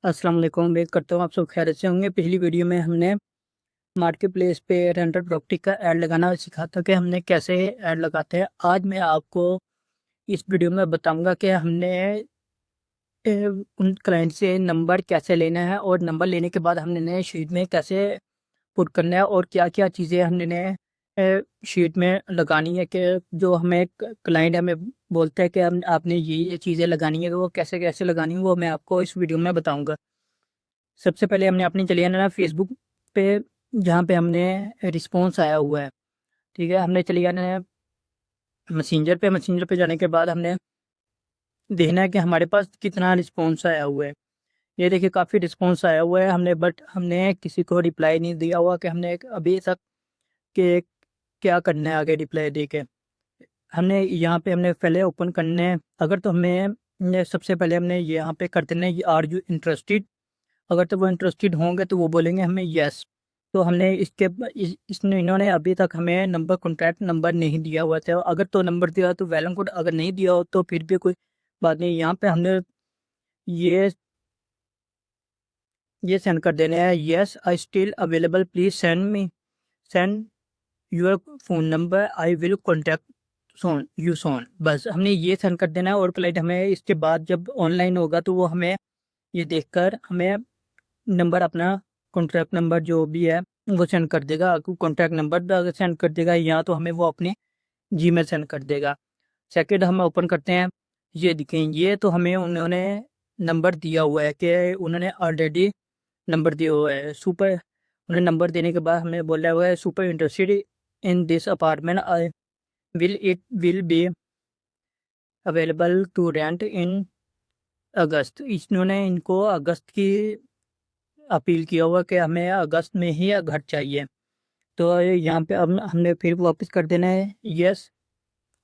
अस्सलाम वालेकुम। उम्मीद करता हूँ आप सब खैरियत से होंगे। पिछली वीडियो में हमने मार्केट प्लेस पे रेंटल प्रॉपर्टी का ऐड लगाना सीखा था कि हमने कैसे ऐड लगाते हैं। आज मैं आपको इस वीडियो में बताऊंगा कि हमने उन क्लाइंट से नंबर कैसे लेना है और नंबर लेने के बाद हमने शीट में कैसे पुट करना है और क्या क्या चीज़ें हमने शीट में लगानी है। कि जो हमें क्लाइंट हमें बोलता है कि हम आपने ये चीज़ें लगानी है, तो वो कैसे कैसे लगानी है वो मैं आपको इस वीडियो में बताऊँगा। सबसे पहले हमने अपनी चली जाना है फेसबुक पे, जहाँ पे हमने रिस्पॉन्स आया हुआ है। ठीक है, हमने चली जाना है मैसेंजर पे जाने के बाद हमने देखना है कि हमारे पास कितना रिस्पॉन्स आया हुआ है। ये देखिए काफ़ी रिस्पॉन्स आया हुआ है हमने किसी को रिप्लाई नहीं दिया हुआ कि हमने अभी तक के क्या करना है आगे रिप्लाई दे के। हमने यहाँ पे हमने पहले ओपन करने हैं। अगर तो सबसे पहले हमने यहाँ पे कर देना है आर यू इंटरेस्टेड। अगर तो वो इंटरेस्टेड होंगे तो वो बोलेंगे हमें यस। तो हमने इसके इसने इन्होंने अभी तक हमें नंबर कॉन्टैक्ट नंबर नहीं दिया हुआ था। अगर तो नंबर दिया तो वेल एंड गुड, अगर नहीं दिया हो तो फिर भी कोई बात नहीं। यहाँ पे हमने ये ये सेंड कर देने हैं, yes I still available please send your phone number I will contact soon. बस हमने ये सेंड कर देना है और क्लाइंट हमें इसके बाद जब ऑनलाइन होगा तो वो हमें ये देखकर हमें नंबर अपना कॉन्टैक्ट नंबर जो भी है वो सेंड कर देगा। कॉन्टैक्ट नंबर भी अगर सेंड कर देगा या तो हमें वो अपने जीमेल सेंड कर देगा। सेकंड हम ओपन करते हैं, ये दिखें, ये तो हमें उन्होंने नंबर दिया हुआ है कि उन्होंने ऑलरेडी नंबर दिया हुआ है। उन्हें नंबर देने के बाद हमें बोला हुआ है super interested in this apartment I will be available to rent in August. इन्होंने इनको अगस्त की अपील किया हुआ कि हमें अगस्त में ही घर चाहिए। तो यहाँ पे अब हमने फिर वापस कर देना है यस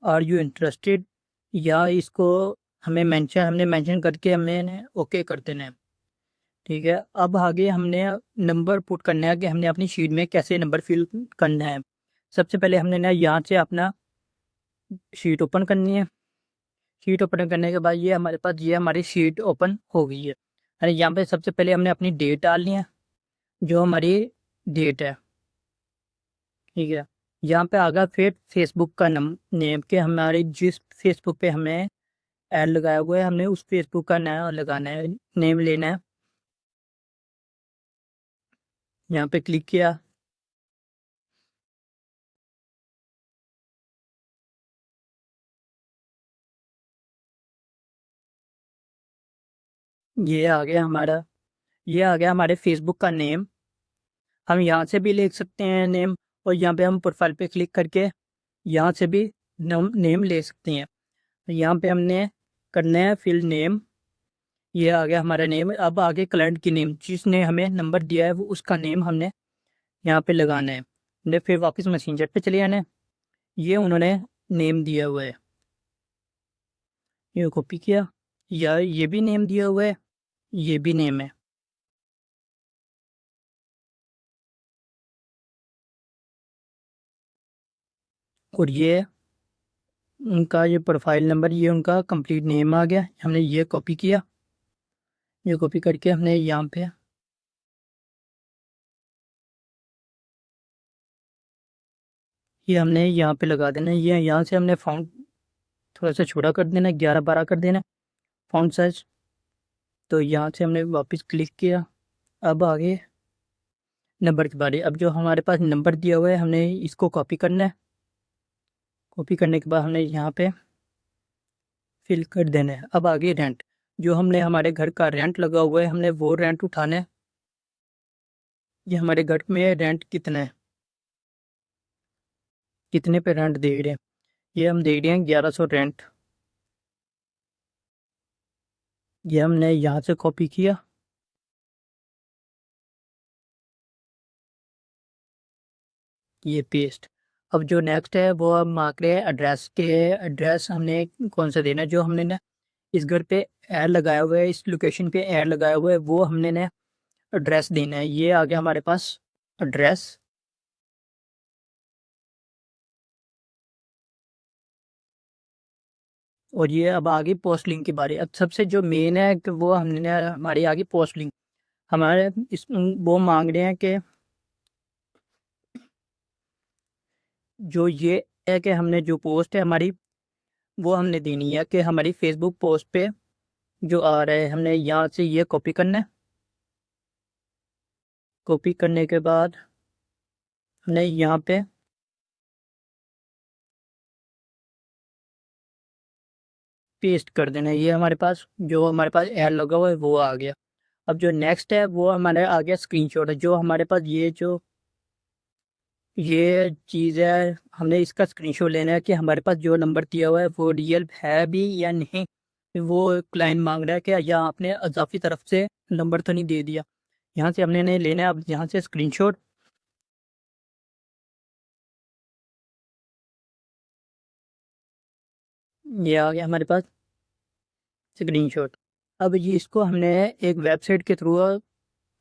आर यू इंटरेस्टेड, या इसको हमने मेंशन करके हमें ओके कर देना है। ठीक है, अब आगे हमने नंबर पुट करना है कि हमने अपनी शीट में कैसे नंबर फिल करना है। सबसे पहले हमने ना यहाँ से अपना शीट ओपन करनी है। शीट ओपन करने के बाद ये हमारी शीट ओपन हो गई है। अरे यहाँ पे सबसे पहले हमने अपनी डेट डालनी है, जो हमारी डेट है। ठीक है, यहाँ पे आगा फिर फेसबुक का नेम के हमारे जिस फेसबुक पे हमें ऐड लगाया हुआ है हमने उस फेसबुक का नाम लगाना है, नेम लेना है। यहाँ पे क्लिक किया, ये आ गया हमारा ये आ गया हमारे फेसबुक का नेम। हम यहाँ से भी लिख सकते हैं नेम, और यहाँ पे हम प्रोफाइल पे क्लिक करके यहाँ से भी नेम ले सकते हैं। यहाँ पे हमने करना है फिल नेम। ये आ गया हमारा नेम। अब आगे क्लाइंट की नेम, जिसने हमें नंबर दिया है वो उसका नेम हमने यहाँ पे लगाना है। हमने फिर वापस मैसेंजर पे चले जाना है। ये उन्होंने नेम दिया हुआ है, ये कॉपी किया, या ये भी नेम दिया हुआ है, ये भी नेम है। और ये उनका ये प्रोफाइल नंबर, ये उनका कंप्लीट नेम आ गया। हमने ये कॉपी किया, ये कॉपी करके हमने यहाँ पे ये हमने यहाँ पे लगा देना है। ये यहाँ से हमने फ़ॉन्ट थोड़ा सा छोटा कर देना है, 11-12 कर देना फ़ॉन्ट साइज। तो यहाँ से हमने वापस क्लिक किया। अब आगे नंबर के बारे, अब जो हमारे पास नंबर दिया हुआ है हमने इसको कॉपी करना है। कॉपी करने के बाद हमने यहाँ पे फिल कर देना है। अब आगे रेंट, जो हमने हमारे घर का रेंट लगा हुआ है हमने वो रेंट उठाना है। ये हमारे घर में रेंट कितना है, कितने पे रेंट दे रहे हैं, ये हम दे रहे हैं 1100 रेंट। ये हमने यहाँ से कॉपी किया, ये पेस्ट। अब जो नेक्स्ट है वो हम मांग रहे हैं एड्रेस हमने कौन सा देना है। जो हमने ना इस घर पे ऐड लगाया हुआ है, इस लोकेशन पे ऐड लगाया हुआ है, वो हमने ना एड्रेस देना है। ये आ गया हमारे पास एड्रेस। और ये अब आगे पोस्ट लिंक की बारी। अब सबसे जो मेन है कि वो हमने हमारी आगे पोस्ट लिंक हमारे इस वो मांग रहे हैं कि जो ये है कि हमने जो पोस्ट है हमारी वो हमने देनी है कि हमारी फेसबुक पोस्ट पे जो आ रहा है हमने यहाँ से ये कॉपी करना है। कॉपी करने के बाद हमने यहाँ पे पेस्ट कर देना है। ये हमारे पास जो हमारे पास ऐड लगा हुआ है वो आ गया। अब जो नेक्स्ट है वो हमारे आ गया स्क्रीनशॉट है। जो हमारे पास ये चीज़ है हमने इसका स्क्रीनशॉट लेना है कि हमारे पास जो नंबर दिया हुआ है वो रियल है भी या नहीं। वो क्लाइंट मांग रहा है कि या आपने अजाफी तरफ से नंबर तो नहीं दे दिया। यहाँ से हमने नहीं लेना है। अब यहाँ से स्क्रीनशॉट ये आ गया हमारे पास स्क्रीनशॉट। अब ये इसको हमने एक वेबसाइट के थ्रू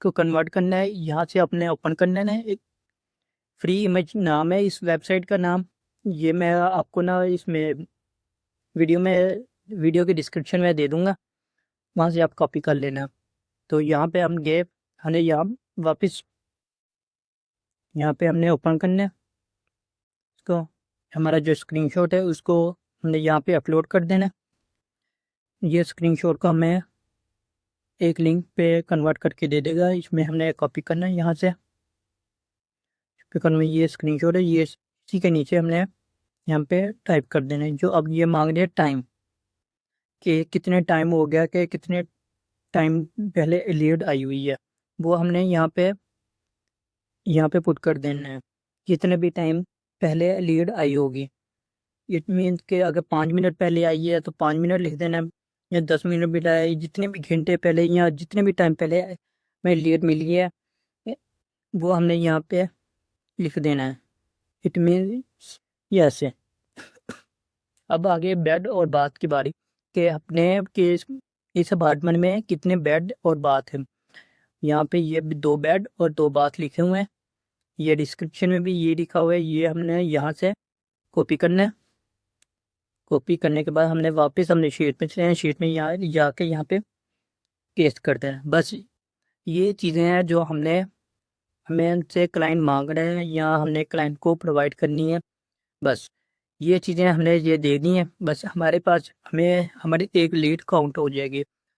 को कन्वर्ट करना है। यहाँ से अपने ओपन करना है। एक फ्री इमेज नाम है इस वेबसाइट का नाम। ये मैं आपको ना इसमें वीडियो में वीडियो के डिस्क्रिप्शन में दे दूंगा, वहाँ से आप कॉपी कर लेना। तो यहाँ पे हम गए, हमने यहाँ वापस यहाँ पे हमने ओपन करना है इसको। हमारा जो स्क्रीनशॉट है उसको हमने यहाँ पे अपलोड कर देना है। ये स्क्रीनशॉट को हमें एक लिंक पे कन्वर्ट करके दे देगा। इसमें हमने कॉपी करना है यहाँ से स्पीकर में। ये स्क्रीनशॉट है, ये इसी के नीचे हमने यहाँ पे टाइप कर देना है। जो अब ये मांग रहे हैं टाइम कि कितने टाइम हो गया, कि कितने टाइम पहले लीड आई हुई है, वो हमने यहाँ पे पुट कर देना है। कितने भी टाइम पहले लीड आई होगी। इट मीन्स कि अगर 5 मिनट पहले आई है तो 5 मिनट लिख देना है, या 10 मिनट भी आई, जितने भी घंटे पहले या जितने भी टाइम पहले हमें लीड मिली है वो हमने यहाँ पे लिख देना है। इट मीन्स ये ऐसे। अब आगे बेड और बाथ की बारी कि अपने के इस अपार्टमेंट में कितने बेड और बाथ हैं। यहाँ पे ये 2 बेड और 2 बाथ लिखे हुए हैं। ये डिस्क्रिप्शन में भी ये लिखा हुआ है। ये हमने यहाँ से कॉपी करना है। कॉपी करने के बाद हमने वापस हमने शीट में चले हैं। शीट में यहाँ जाके यहाँ पे पेस्ट कर देना है। बस ये चीज़ें हैं जो हमें उनसे क्लाइंट मांग रहे हैं या हमने क्लाइंट को प्रोवाइड करनी है। बस ये चीज़ें हमने ये दे दी हैं। बस हमारे पास हमें हमारी एक लीड काउंट हो जाएगी।